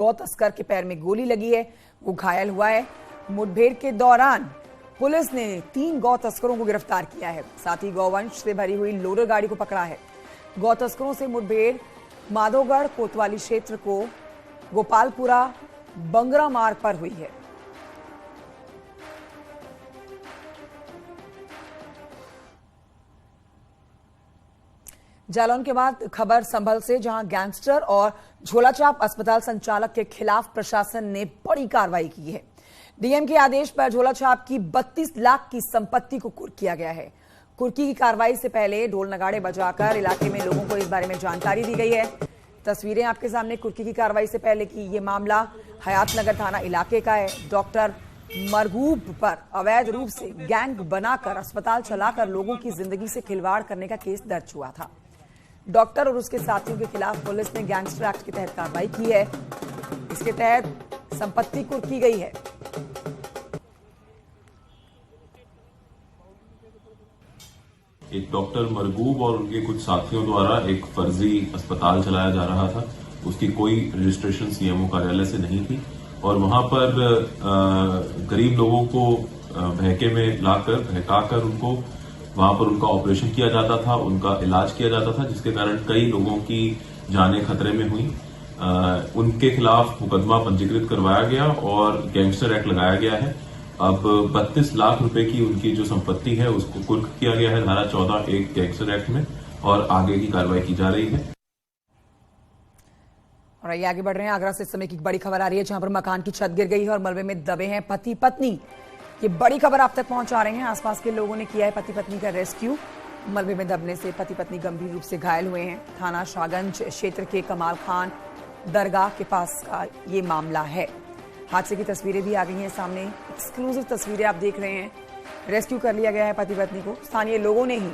गौ तस्कर के पैर में गोली लगी है, वो घायल हुआ है। मुठभेड़ के दौरान पुलिस ने 3 गौ तस्करों को गिरफ्तार किया है, साथ ही गौवंश से भरी हुई लोडर गाड़ी को पकड़ा है। गौ तस्करों से मुठभेड़ माधोगढ़ कोतवाली क्षेत्र को गोपालपुरा बंगरा मार्ग पर हुई है। जालौन के बाद खबर संभल से, जहां गैंगस्टर और झोलाछाप अस्पताल संचालक के खिलाफ प्रशासन ने बड़ी कार्रवाई की है। डीएम के आदेश पर झोलाछाप की 32 लाख की संपत्ति को कुर्क किया गया है। कुर्की की कार्रवाई से पहले ढोल नगाड़े बजाकर इलाके में लोगों को इस बारे में जानकारी दी गई है। तस्वीरें आपके सामने कुर्की की कार्रवाई से पहले की। ये मामला हयातनगर थाना इलाके का है। डॉक्टर मरगूब पर अवैध रूप से गैंग बनाकर अस्पताल चलाकर लोगों की जिंदगी से खिलवाड़ करने का केस दर्ज हुआ था। डॉक्टर और उसके साथियों के खिलाफ पुलिस ने गैंगस्टर एक्ट के तहत कार्रवाई की है। इसके तहत संपत्ति कुर्क की गई है। एक डॉक्टर मरगूब और उनके कुछ साथियों द्वारा एक फर्जी अस्पताल चलाया जा रहा था। उसकी कोई रजिस्ट्रेशन सीएमओ कार्यालय से नहीं थी और वहां पर गरीब लोगों को बहके में लाकर बहकाकर उनको वहां पर उनका ऑपरेशन किया जाता था, उनका इलाज किया जाता था, जिसके कारण कई लोगों की जानें खतरे में हुई। उनके खिलाफ मुकदमा पंजीकृत करवाया गया और गैंगस्टर एक्ट लगाया गया है। अब 32 लाख रुपए की उनकी जो संपत्ति है उसको कुर्क किया गया है धारा 14(1) गैंगस्टर एक्ट में और आगे की कार्रवाई की जा रही है। और आइए आगे बढ़ रहे हैं। आगरा से इस समय की बड़ी खबर आ रही है, जहां पर मकान की छत गिर गई है और मलबे में दबे हैं पति पत्नी। ये बड़ी खबर आप तक पहुंचा रहे हैं। आसपास के लोगों ने किया है पति पत्नी का रेस्क्यू। मलबे में दबने से पति पत्नी गंभीर रूप से घायल हुए हैं। थाना शाहगंज क्षेत्र के कमाल खान दरगाह के पास का ये मामला है। हादसे की तस्वीरें भी आ गई हैं सामने। एक्सक्लूसिव तस्वीरें आप देख रहे हैं। रेस्क्यू कर लिया गया है पति पत्नी को। स्थानीय लोगों ने ही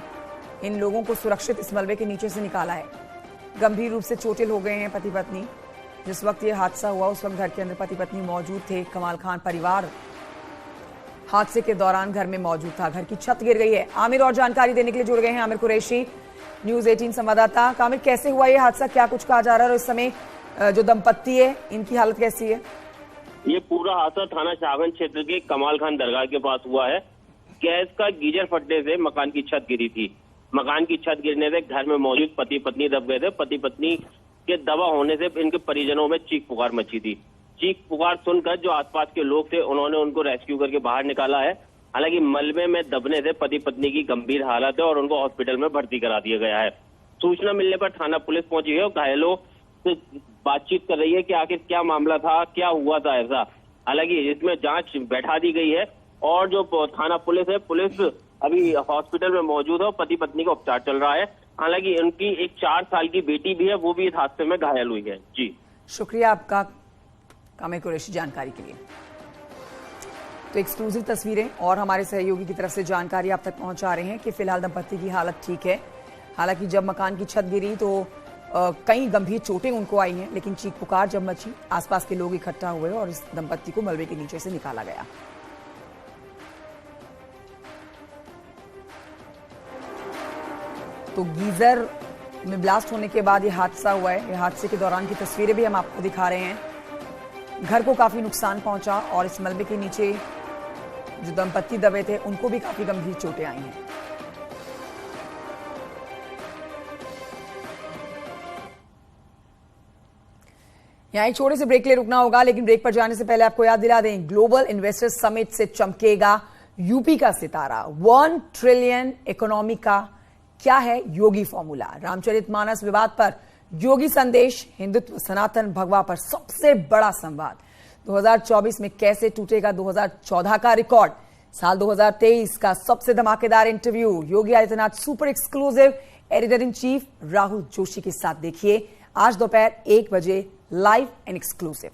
इन लोगों को सुरक्षित इस मलबे के नीचे से निकाला है। गंभीर रूप से चोटिल हो गए हैं पति पत्नी। जिस वक्त ये हादसा हुआ उस वक्त घर के अंदर पति पत्नी मौजूद थे। कमाल खान परिवार हादसे के दौरान घर में मौजूद था। घर की छत गिर गई है। आमिर और जानकारी देने के लिए जुड़ गए हैं आमिर कुरैशी, न्यूज़ 18 संवाददाता। आमिर, कैसे हुआ ये हादसा, क्या कुछ कहा जा रहा है और इस समय जो दंपत्ति है इनकी हालत कैसी है? ये पूरा हादसा थाना शाहगंज क्षेत्र के कमाल खान दरगाह के पास हुआ है। गैस का गीजर फटने से मकान की छत गिरी थी। मकान की छत गिरने से घर में मौजूद पति पत्नी दब गए थे। पति पत्नी के दबा होने से इनके परिजनों में चीख पुकार मची थी। चीख पुकार सुनकर जो आसपास के लोग थे उन्होंने उनको रेस्क्यू करके बाहर निकाला है। हालांकि मलबे में दबने से पति पत्नी की गंभीर हालत है और उनको हॉस्पिटल में भर्ती करा दिया गया है। सूचना मिलने पर थाना पुलिस पहुंची है और घायलों से बातचीत कर रही है कि आखिर क्या मामला था, क्या हुआ था ऐसा। हालांकि इसमें जांच बैठा दी गई है और जो थाना पुलिस है, पुलिस अभी हॉस्पिटल में मौजूद है और पति पत्नी का उपचार चल रहा है। हालांकि उनकी एक 4 साल की बेटी भी है, वो भी इस हादसे में घायल हुई है। जी शुक्रिया आपका आमिर कुरैशी जानकारी के लिए। तो एक्सक्लूसिव तस्वीरें और हमारे सहयोगी की तरफ से जानकारी आप तक पहुंचा रहे हैं कि फिलहाल दंपत्ति की हालत ठीक है। हालांकि जब मकान की छत गिरी तो कई गंभीर चोटें उनको आई हैं, लेकिन चीख पुकार जब मची आसपास के लोग इकट्ठा हुए और इस दंपत्ति को मलबे के नीचे से निकाला गया। तो गीजर में ब्लास्ट होने के बाद ये हादसा हुआ है। ये हादसे के दौरान की तस्वीरें भी हम आपको दिखा रहे हैं। घर को काफी नुकसान पहुंचा और इस मलबे के नीचे जो दंपत्ति दबे थे उनको भी काफी गंभीर चोटें आई हैं। यहाँ एक छोटे से ब्रेक ले रुकना होगा, लेकिन ब्रेक पर जाने से पहले आपको याद दिला दें, ग्लोबल इन्वेस्टर्स समिट से चमकेगा यूपी का सितारा। 1 ट्रिलियन इकोनॉमी का क्या है योगी फॉर्मूला? रामचरितमानस विवाद पर योगी संदेश, हिंदुत्व सनातन भगवा पर सबसे बड़ा संवाद। 2024 में कैसे टूटेगा 2014 का रिकॉर्ड? साल 2023 का सबसे धमाकेदार interview Yogi Adityanath super exclusive editor in chief Rahul Joshi के साथ देखिए आज दोपहर 1 बजे लाइव एंड एक्सक्लूसिव।